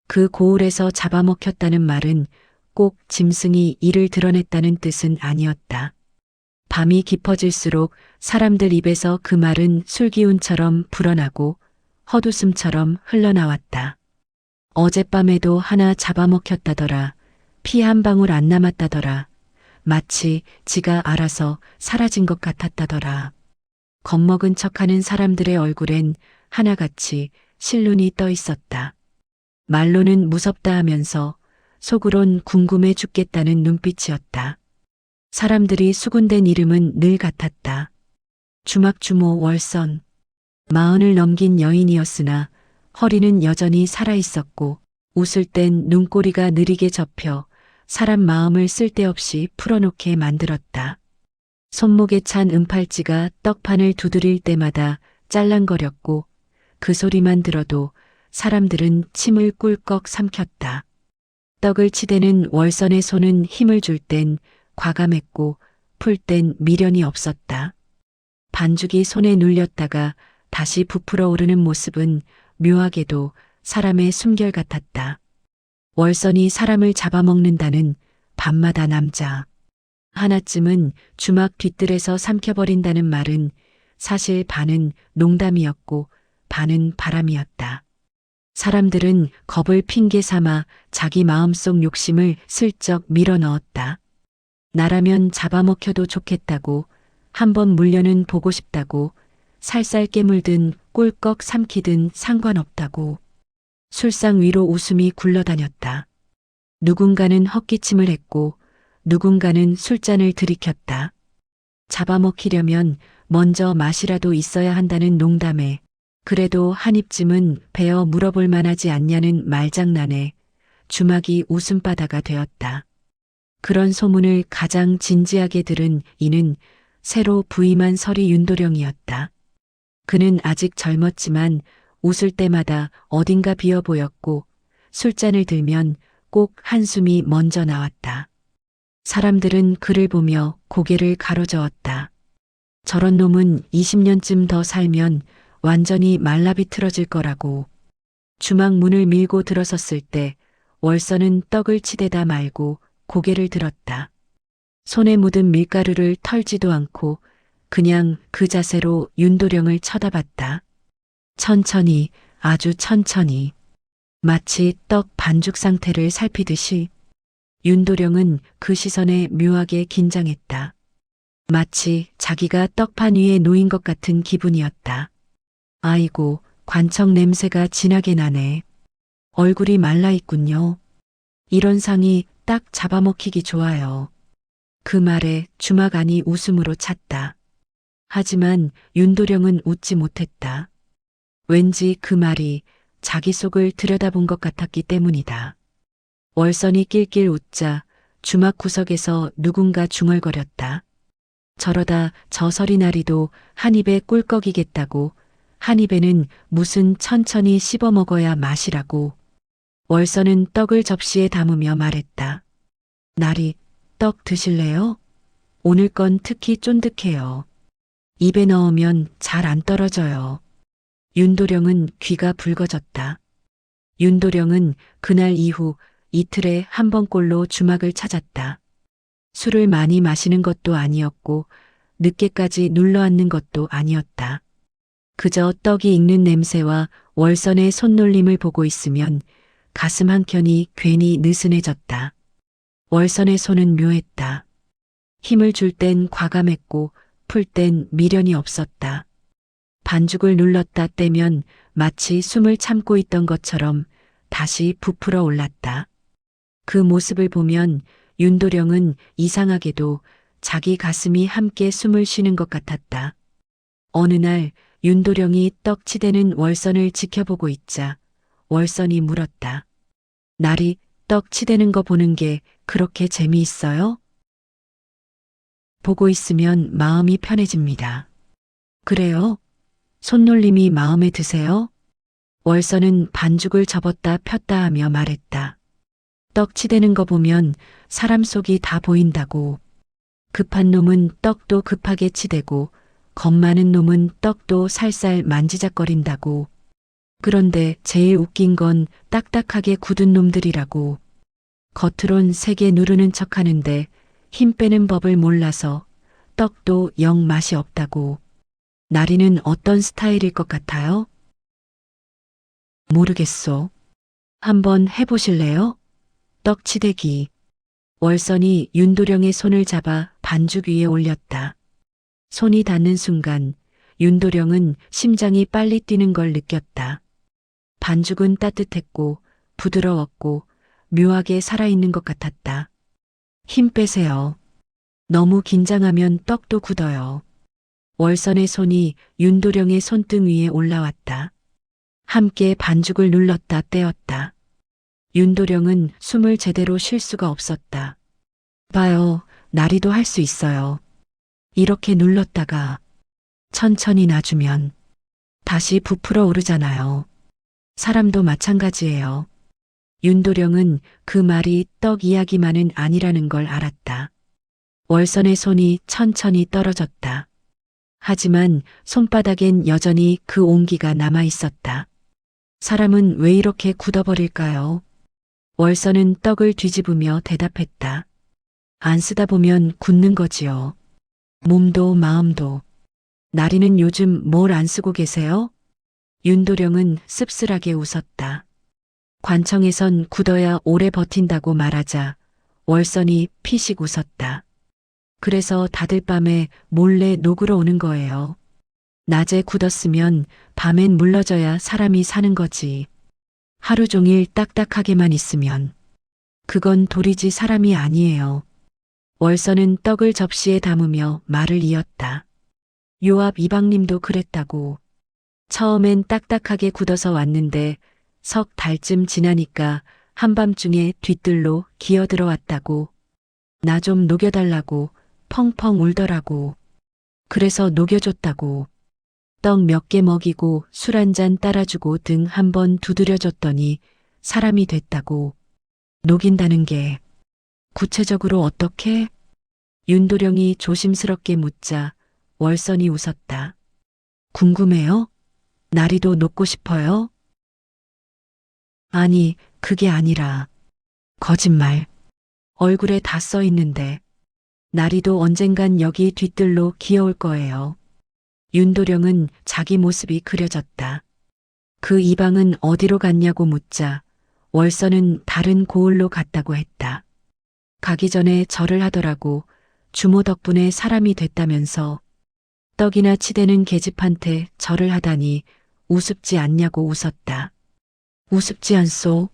그 고을에서 잡아먹혔다는 말은 꼭 짐승이 이를 드러냈다는 뜻은 아니었다. 밤이 깊어질수록 사람들 입에서 그 말은 술기운처럼 불어나고 헛웃음처럼 흘러나왔다. 어젯밤에도 하나 잡아먹혔다더라. 피 한 방울 안 남았다더라. 마치 지가 알아서 사라진 것 같았다더라. 겁먹은 척하는 사람들의 얼굴엔 하나같이 실눈이 떠 있었다. 말로는 무섭다 하면서 속으론 궁금해 죽겠다는 눈빛이었다. 사람들이 수군댄 이름은 늘 같았다. 주막주모 월선. 40을 넘긴 여인이었으나 허리는 여전히 살아있었고 웃을 땐 눈꼬리가 느리게 접혀 사람 마음을 쓸데없이 풀어놓게 만들었다. 손목에 찬 은팔찌가 떡판을 두드릴 때마다 짤랑거렸고 그 소리만 들어도 사람들은 침을 꿀꺽 삼켰다. 떡을 치대는 월선의 손은 힘을 줄 땐 과감했고 풀 땐 미련이 없었다. 반죽이 손에 눌렸다가 다시 부풀어 오르는 모습은 묘하게도 사람의 숨결 같았다. 월선이 사람을 잡아먹는다는 밤마다 남자. 하나쯤은 주막 뒤뜰에서 삼켜버린다는 말은 사실 반은 농담이었고 반은 바람이었다. 사람들은 겁을 핑계 삼아 자기 마음속 욕심을 슬쩍 밀어넣었다. 나라면 잡아먹혀도 좋겠다고, 한번 물려는 보고 싶다고, 살살 깨물든 꿀꺽 삼키든 상관없다고. 술상 위로 웃음이 굴러다녔다. 누군가는 헛기침을 했고 누군가는 술잔을 들이켰다. 잡아먹히려면 먼저 맛이라도 있어야 한다는 농담에 그래도 한 입쯤은 베어 물어볼 만하지 않냐는 말장난에 주막이 웃음바다가 되었다. 그런 소문을 가장 진지하게 들은 이는 새로 부임한 서리 윤도령이었다. 그는 아직 젊었지만 웃을 때마다 어딘가 비어 보였고 술잔을 들면 꼭 한숨이 먼저 나왔다. 사람들은 그를 보며 고개를 가로저었다. 저런 놈은 20년쯤 더 살면 완전히 말라비틀어질 거라고. 주막 문을 밀고 들어섰을 때 월선은 떡을 치대다 말고 고개를 들었다. 손에 묻은 밀가루를 털지도 않고 그냥 그 자세로 윤도령을 쳐다봤다. 천천히, 아주 천천히, 마치 떡 반죽 상태를 살피듯이. 윤도령은 그 시선에 묘하게 긴장했다. 마치 자기가 떡판 위에 놓인 것 같은 기분이었다. 아이고, 관청 냄새가 진하게 나네. 얼굴이 말라있군요. 이런 상이 딱 잡아먹히기 좋아요. 그 말에 주막 안이 웃음으로 찼다. 하지만 윤도령은 웃지 못했다. 왠지 그 말이 자기 속을 들여다본 것 같았기 때문이다. 월선이 낄낄 웃자 주막 구석에서 누군가 중얼거렸다. 저러다 저 서리나리도 한 입에 꿀꺽이겠다고, 한 입에는 무슨 천천히 씹어 먹어야 맛이라고. 월선은 떡을 접시에 담으며 말했다. 나리, 떡 드실래요? 오늘 건 특히 쫀득해요. 입에 넣으면 잘 안 떨어져요. 윤도령은 귀가 붉어졌다. 윤도령은 그날 이후 이틀에 한 번꼴로 주막을 찾았다. 술을 많이 마시는 것도 아니었고 늦게까지 눌러앉는 것도 아니었다. 그저 떡이 익는 냄새와 월선의 손놀림을 보고 있으면 가슴 한켠이 괜히 느슨해졌다. 월선의 손은 묘했다. 힘을 줄 땐 과감했고 풀 땐 미련이 없었다. 반죽을 눌렀다 떼면 마치 숨을 참고 있던 것처럼 다시 부풀어 올랐다. 그 모습을 보면 윤도령은 이상하게도 자기 가슴이 함께 숨을 쉬는 것 같았다. 어느 날 윤도령이 떡 치대는 월선을 지켜보고 있자 월선이 물었다. 나리, 떡 치대는 거 보는 게 그렇게 재미있어요? 보고 있으면 마음이 편해집니다. 그래요? 손놀림이 마음에 드세요? 월선은 반죽을 접었다 폈다 하며 말했다. 떡 치대는 거 보면 사람 속이 다 보인다고. 급한 놈은 떡도 급하게 치대고 겁 많은 놈은 떡도 살살 만지작거린다고. 그런데 제일 웃긴 건 딱딱하게 굳은 놈들이라고. 겉으론 세게 누르는 척 하는데 힘 빼는 법을 몰라서 떡도 영 맛이 없다고. 나리는 어떤 스타일일 것 같아요? 모르겠소. 한번 해보실래요? 떡치대기. 월선이 윤도령의 손을 잡아 반죽 위에 올렸다. 손이 닿는 순간 윤도령은 심장이 빨리 뛰는 걸 느꼈다. 반죽은 따뜻했고 부드러웠고 묘하게 살아있는 것 같았다. 힘 빼세요. 너무 긴장하면 떡도 굳어요. 월선의 손이 윤도령의 손등 위에 올라왔다. 함께 반죽을 눌렀다 떼었다. 윤도령은 숨을 제대로 쉴 수가 없었다. 봐요, 나리도 할 수 있어요. 이렇게 눌렀다가 천천히 놔주면 다시 부풀어 오르잖아요. 사람도 마찬가지예요. 윤도령은 그 말이 떡 이야기만은 아니라는 걸 알았다. 월선의 손이 천천히 떨어졌다. 하지만 손바닥엔 여전히 그 온기가 남아 있었다. 사람은 왜 이렇게 굳어버릴까요? 월선은 떡을 뒤집으며 대답했다. 안 쓰다 보면 굳는 거지요. 몸도 마음도. 나리는 요즘 뭘 안 쓰고 계세요? 윤도령은 씁쓸하게 웃었다. 관청에선 굳어야 오래 버틴다고 말하자 월선이 피식 웃었다. 그래서 다들 밤에 몰래 녹으러 오는 거예요. 낮에 굳었으면 밤엔 물러져야 사람이 사는 거지. 하루 종일 딱딱하게만 있으면 그건 도리지 사람이 아니에요. 월선은 떡을 접시에 담으며 말을 이었다. 요압 이방님도 그랬다고. 처음엔 딱딱하게 굳어서 왔는데 석 달쯤 지나니까 한밤중에 뒤뜰로 기어들어왔다고. 나 좀 녹여달라고 펑펑 울더라고. 그래서 녹여줬다고. 떡 몇 개 먹이고 술 한 잔 따라주고 등 한 번 두드려줬더니 사람이 됐다고. 녹인다는 게 구체적으로 어떻게? 윤도령이 조심스럽게 묻자 월선이 웃었다. 궁금해요? 나리도 녹고 싶어요? 아니, 그게 아니라. 거짓말. 얼굴에 다 써 있는데. 나리도 언젠간 여기 뒤뜰로 기어올 거예요. 윤도령은 자기 모습이 그려졌다. 그 이방은 어디로 갔냐고 묻자 월선은 다른 고을로 갔다고 했다. 가기 전에 절을 하더라고. 주모 덕분에 사람이 됐다면서. 떡이나 치대는 계집한테 절을 하다니 우습지 않냐고 웃었다. 우습지 않소.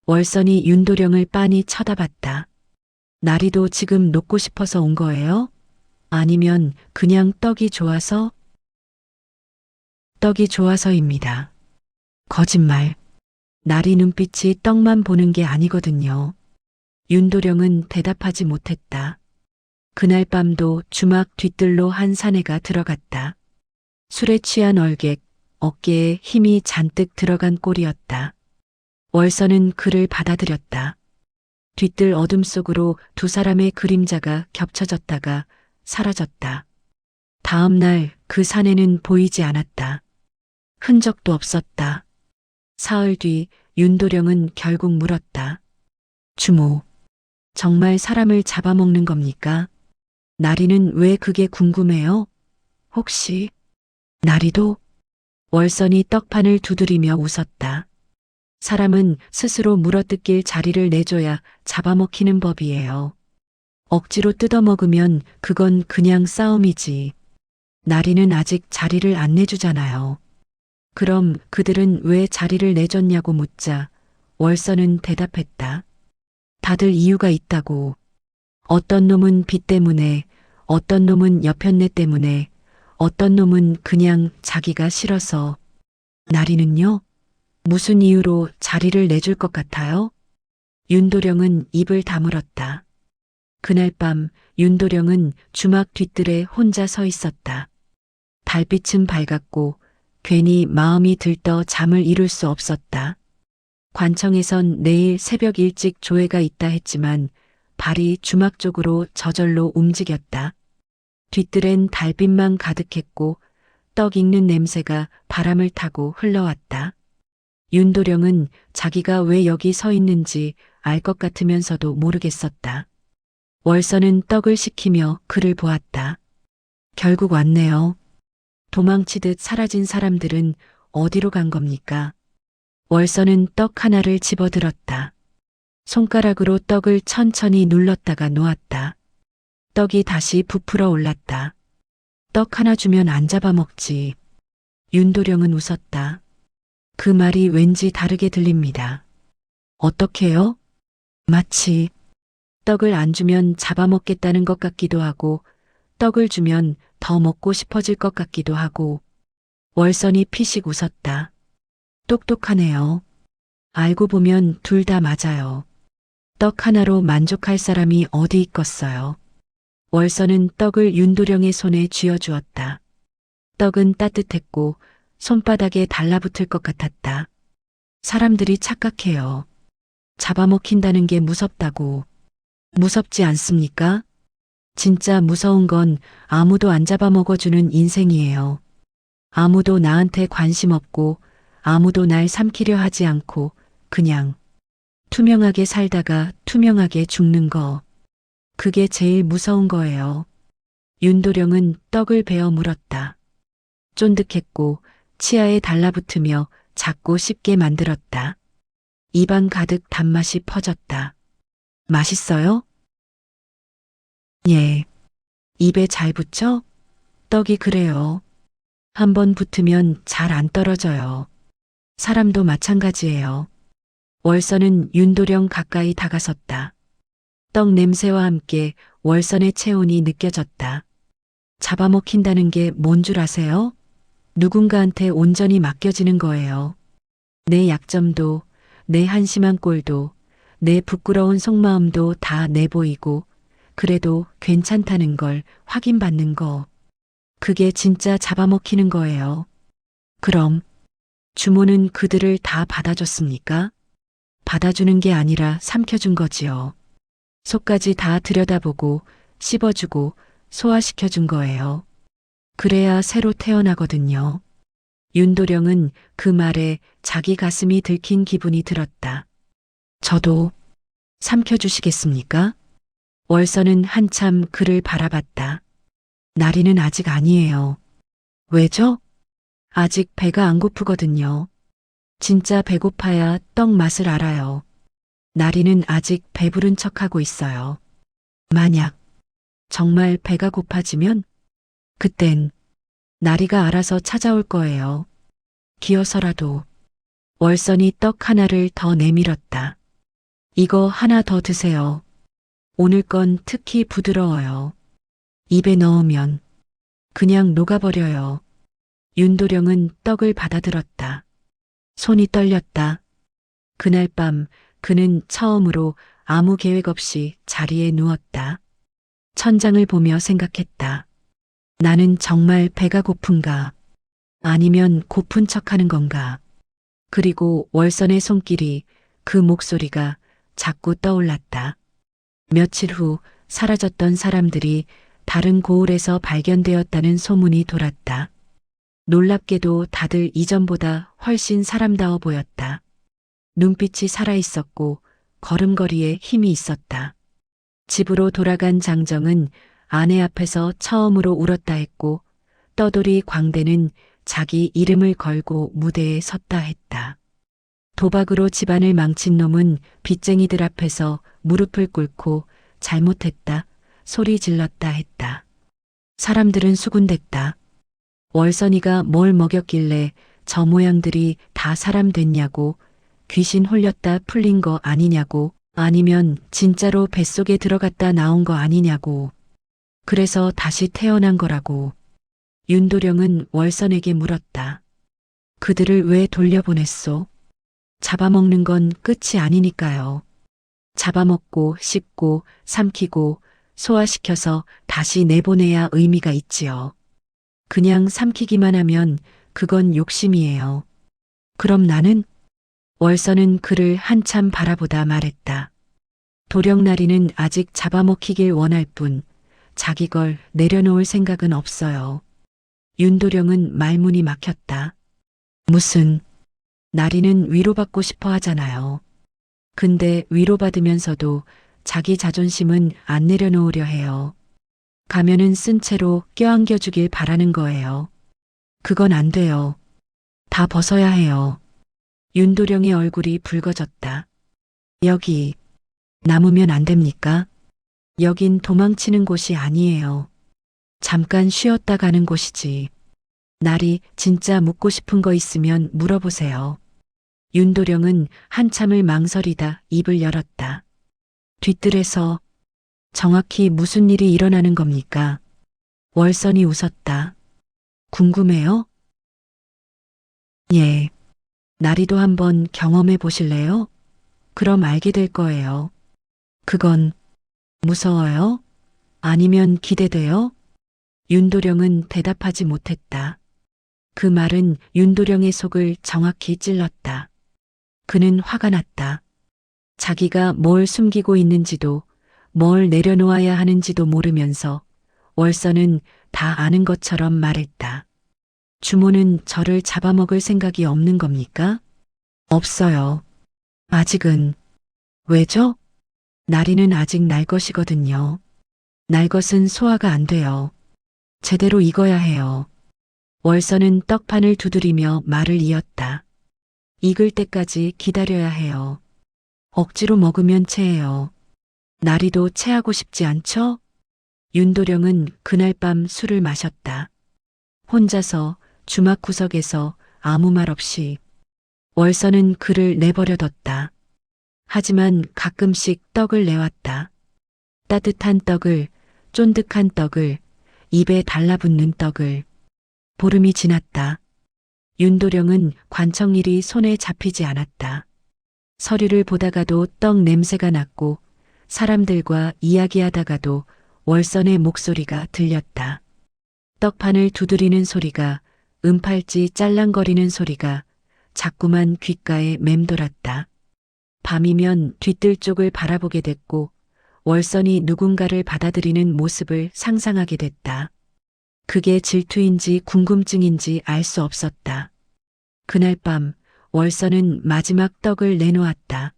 월선이 윤도령을 빤히 쳐다봤다. 나리도 지금 녹고 싶어서 온 거예요? 아니면 그냥 떡이 좋아서? 떡이 좋아서입니다. 거짓말. 나리 눈빛이 떡만 보는 게 아니거든요. 윤도령은 대답하지 못했다. 그날 밤도 주막 뒤뜰로 한 사내가 들어갔다. 술에 취한 얼객, 어깨에 힘이 잔뜩 들어간 꼴이었다. 월선은 그를 받아들였다. 뒤뜰 어둠 속으로 두 사람의 그림자가 겹쳐졌다가 사라졌다. 다음 날 그 사내는 보이지 않았다. 흔적도 없었다. 사흘 뒤 윤도령은 결국 물었다. 주모, 정말 사람을 잡아먹는 겁니까? 나리는 왜 그게 궁금해요? 혹시 나리도? 월선이 떡판을 두드리며 웃었다. 사람은 스스로 물어뜯길 자리를 내줘야 잡아먹히는 법이에요. 억지로 뜯어먹으면 그건 그냥 싸움이지. 나리는 아직 자리를 안 내주잖아요. 그럼 그들은 왜 자리를 내줬냐고 묻자 월선은 대답했다. 다들 이유가 있다고. 어떤 놈은 빚 때문에, 어떤 놈은 여편네 때문에, 어떤 놈은 그냥 자기가 싫어서. 나리는요? 무슨 이유로 자리를 내줄 것 같아요? 윤도령은 입을 다물었다. 그날 밤 윤도령은 주막 뒤뜰에 혼자 서 있었다. 달빛은 밝았고 괜히 마음이 들떠 잠을 이룰 수 없었다. 관청에선 내일 새벽 일찍 조회가 있다 했지만 발이 주막 쪽으로 저절로 움직였다. 뒤뜰엔 달빛만 가득했고 떡 익는 냄새가 바람을 타고 흘러왔다. 윤도령은 자기가 왜 여기 서 있는지 알 것 같으면서도 모르겠었다. 월서는 떡을 식히며 그를 보았다. 결국 왔네요. 도망치듯 사라진 사람들은 어디로 간 겁니까? 월서는 떡 하나를 집어들었다. 손가락으로 떡을 천천히 눌렀다가 놓았다. 떡이 다시 부풀어 올랐다. 떡 하나 주면 안 잡아먹지. 윤도령은 웃었다. 그 말이 왠지 다르게 들립니다. 어떻게요? 마치 떡을 안 주면 잡아먹겠다는 것 같기도 하고 떡을 주면 더 먹고 싶어질 것 같기도 하고. 월선이 피식 웃었다. 똑똑하네요. 알고 보면 둘 다 맞아요. 떡 하나로 만족할 사람이 어디 있겠어요. 월선은 떡을 윤도령의 손에 쥐어주었다. 떡은 따뜻했고 손바닥에 달라붙을 것 같았다. 사람들이 착각해요. 잡아먹힌다는 게 무섭다고. 무섭지 않습니까? 진짜 무서운 건 아무도 안 잡아먹어주는 인생이에요. 아무도 나한테 관심 없고 아무도 날 삼키려 하지 않고 그냥 투명하게 살다가 투명하게 죽는 거. 그게 제일 무서운 거예요. 윤도령은 떡을 베어 물었다. 쫀득했고 치아에 달라붙으며 작고 씹게 만들었다. 입안 가득 단맛이 퍼졌다. 맛있어요? 예. 입에 잘 붙죠? 떡이 그래요. 한번 붙으면 잘 안 떨어져요. 사람도 마찬가지예요. 월선은 윤도령 가까이 다가섰다. 떡 냄새와 함께 월선의 체온이 느껴졌다. 잡아먹힌다는 게 뭔 줄 아세요? 누군가한테 온전히 맡겨지는 거예요. 내 약점도, 내 한심한 꼴도, 내 부끄러운 속마음도 다 내보이고, 그래도 괜찮다는 걸 확인받는 거. 그게 진짜 잡아먹히는 거예요. 그럼, 주모는 그들을 다 받아줬습니까? 받아주는 게 아니라 삼켜준 거지요. 속까지 다 들여다보고, 씹어주고, 소화시켜준 거예요. 그래야 새로 태어나거든요. 윤도령은 그 말에 자기 가슴이 들킨 기분이 들었다. 저도 삼켜주시겠습니까? 월선은 한참 그를 바라봤다. 나리는 아직 아니에요. 왜죠? 아직 배가 안 고프거든요. 진짜 배고파야 떡 맛을 알아요. 나리는 아직 배부른 척하고 있어요. 만약 정말 배가 고파지면 그땐 나리가 알아서 찾아올 거예요. 기어서라도. 월선이 떡 하나를 더 내밀었다. 이거 하나 더 드세요. 오늘 건 특히 부드러워요. 입에 넣으면 그냥 녹아버려요. 윤도령은 떡을 받아들었다. 손이 떨렸다. 그날 밤 그는 처음으로 아무 계획 없이 자리에 누웠다. 천장을 보며 생각했다. 나는 정말 배가 고픈가? 아니면 고픈 척하는 건가? 그리고 월선의 손길이, 그 목소리가 자꾸 떠올랐다. 며칠 후 사라졌던 사람들이 다른 고을에서 발견되었다는 소문이 돌았다. 놀랍게도 다들 이전보다 훨씬 사람다워 보였다. 눈빛이 살아있었고 걸음걸이에 힘이 있었다. 집으로 돌아간 장정은 아내 앞에서 처음으로 울었다 했고 떠돌이 광대는 자기 이름을 걸고 무대에 섰다 했다. 도박으로 집안을 망친 놈은 빚쟁이들 앞에서 무릎을 꿇고 잘못했다, 소리 질렀다 했다. 사람들은 수군댔다. 월선이가 뭘 먹였길래 저 모양들이 다 사람 됐냐고, 귀신 홀렸다 풀린 거 아니냐고, 아니면 진짜로 뱃속에 들어갔다 나온 거 아니냐고. 그래서 다시 태어난 거라고. 윤도령은 월선에게 물었다. 그들을 왜 돌려보냈소? 잡아먹는 건 끝이 아니니까요. 잡아먹고 씹고 삼키고 소화시켜서 다시 내보내야 의미가 있지요. 그냥 삼키기만 하면 그건 욕심이에요. 그럼 나는? 월선은 그를 한참 바라보다 말했다. 도령나리는 아직 잡아먹히길 원할 뿐 자기 걸 내려놓을 생각은 없어요. 윤도령은 말문이 막혔다. 무슨 나리는 위로받고 싶어 하잖아요. 근데 위로받으면서도 자기 자존심은 안 내려놓으려 해요. 가면은 쓴 채로 껴안겨 주길 바라는 거예요. 그건 안 돼요. 다 벗어야 해요. 윤도령의 얼굴이 붉어졌다. 여기 남으면 안 됩니까? 여긴 도망치는 곳이 아니에요. 잠깐 쉬었다 가는 곳이지. 날이 진짜 묻고 싶은 거 있으면 물어보세요. 윤도령은 한참을 망설이다 입을 열었다. 뒤뜰에서 정확히 무슨 일이 일어나는 겁니까? 월선이 웃었다. 궁금해요? 예. 나리도 한번 경험해 보실래요? 그럼 알게 될 거예요. 그건 무서워요? 아니면 기대돼요? 윤도령은 대답하지 못했다. 그 말은 윤도령의 속을 정확히 찔렀다. 그는 화가 났다. 자기가 뭘 숨기고 있는지도 뭘 내려놓아야 하는지도 모르면서 월선은 다 아는 것처럼 말했다. 주모는 저를 잡아먹을 생각이 없는 겁니까? 없어요. 아직은. 왜죠? 나리는 아직 날 것이거든요. 날 것은 소화가 안 돼요. 제대로 익어야 해요. 월선은 떡판을 두드리며 말을 이었다. 익을 때까지 기다려야 해요. 억지로 먹으면 체해요. 나리도 체하고 싶지 않죠? 윤도령은 그날 밤 술을 마셨다. 혼자서 주막 구석에서 아무 말 없이. 월선은 그를 내버려뒀다. 하지만 가끔씩 떡을 내왔다. 따뜻한 떡을, 쫀득한 떡을, 입에 달라붙는 떡을. 보름이 지났다. 윤도령은 관청일이 손에 잡히지 않았다. 서류를 보다가도 떡 냄새가 났고 사람들과 이야기하다가도 월선의 목소리가 들렸다. 떡판을 두드리는 소리가, 은팔찌 짤랑거리는 소리가 자꾸만 귓가에 맴돌았다. 밤이면 뒤뜰 쪽을 바라보게 됐고 월선이 누군가를 받아들이는 모습을 상상하게 됐다. 그게 질투인지 궁금증인지 알 수 없었다. 그날 밤 월선은 마지막 떡을 내놓았다.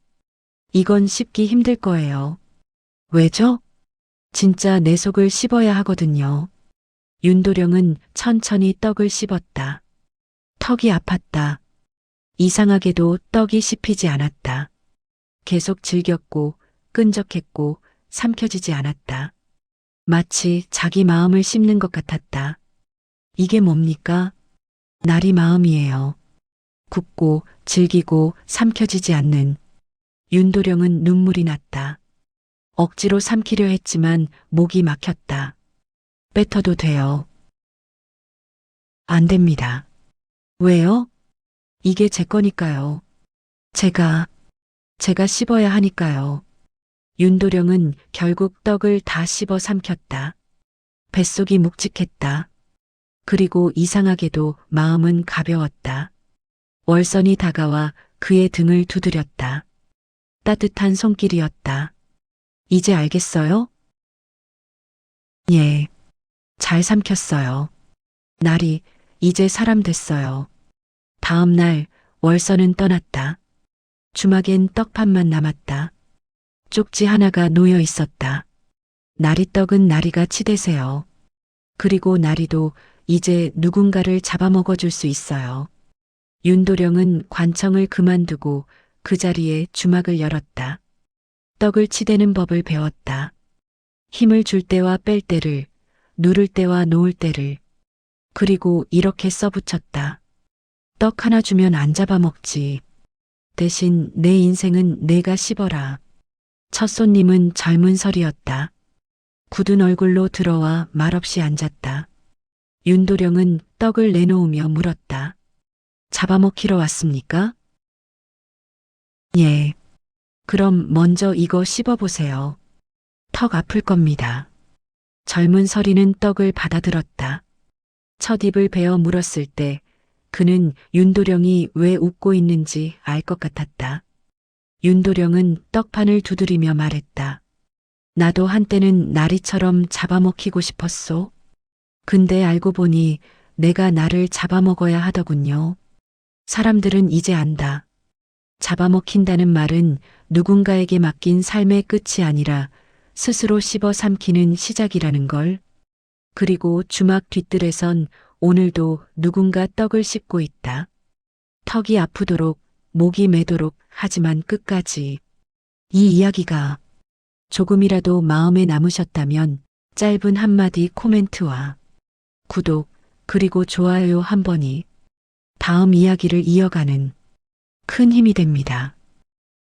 이건 씹기 힘들 거예요. 왜죠? 진짜 내 속을 씹어야 하거든요. 윤도령은 천천히 떡을 씹었다. 턱이 아팠다. 이상하게도 떡이 씹히지 않았다. 계속 질겼고 끈적했고 삼켜지지 않았다. 마치 자기 마음을 씹는 것 같았다. 이게 뭡니까? 날이 마음이에요. 굽고 질기고 삼켜지지 않는. 윤도령은 눈물이 났다. 억지로 삼키려 했지만 목이 막혔다. 뱉어도 돼요. 안 됩니다. 왜요? 이게 제 거니까요. 제가 씹어야 하니까요. 윤도령은 결국 떡을 다 씹어 삼켰다. 뱃속이 묵직했다. 그리고 이상하게도 마음은 가벼웠다. 월선이 다가와 그의 등을 두드렸다. 따뜻한 손길이었다. 이제 알겠어요? 예. 잘 삼켰어요. 날이 이제 사람 됐어요. 다음 날 월선은 떠났다. 주막엔 떡판만 남았다. 쪽지 하나가 놓여 있었다. 나리떡은 나리가 치대세요. 그리고 나리도 이제 누군가를 잡아먹어 줄 수 있어요. 윤도령은 관청을 그만두고 그 자리에 주막을 열었다. 떡을 치대는 법을 배웠다. 힘을 줄 때와 뺄 때를, 누를 때와 놓을 때를. 그리고 이렇게 써붙였다. 떡 하나 주면 안 잡아먹지. 대신 내 인생은 내가 씹어라. 첫 손님은 젊은 설이었다. 굳은 얼굴로 들어와 말없이 앉았다. 윤도령은 떡을 내놓으며 물었다. 잡아먹히러 왔습니까? 예. 그럼 먼저 이거 씹어보세요. 턱 아플 겁니다. 젊은 서리는 떡을 받아들었다. 첫 입을 베어 물었을 때 그는 윤도령이 왜 웃고 있는지 알 것 같았다. 윤도령은 떡판을 두드리며 말했다. 나도 한때는 나리처럼 잡아먹히고 싶었소. 근데 알고 보니 내가 나를 잡아먹어야 하더군요. 사람들은 이제 안다. 잡아먹힌다는 말은 누군가에게 맡긴 삶의 끝이 아니라 스스로 씹어 삼키는 시작이라는 걸. 그리고 주막 뒤뜰에선 오늘도 누군가 떡을 씹고 있다. 턱이 아프도록, 목이 메도록, 하지만 끝까지. 이 이야기가 조금이라도 마음에 남으셨다면 짧은 한마디 코멘트와 구독, 그리고 좋아요 한 번이 다음 이야기를 이어가는 큰 힘이 됩니다.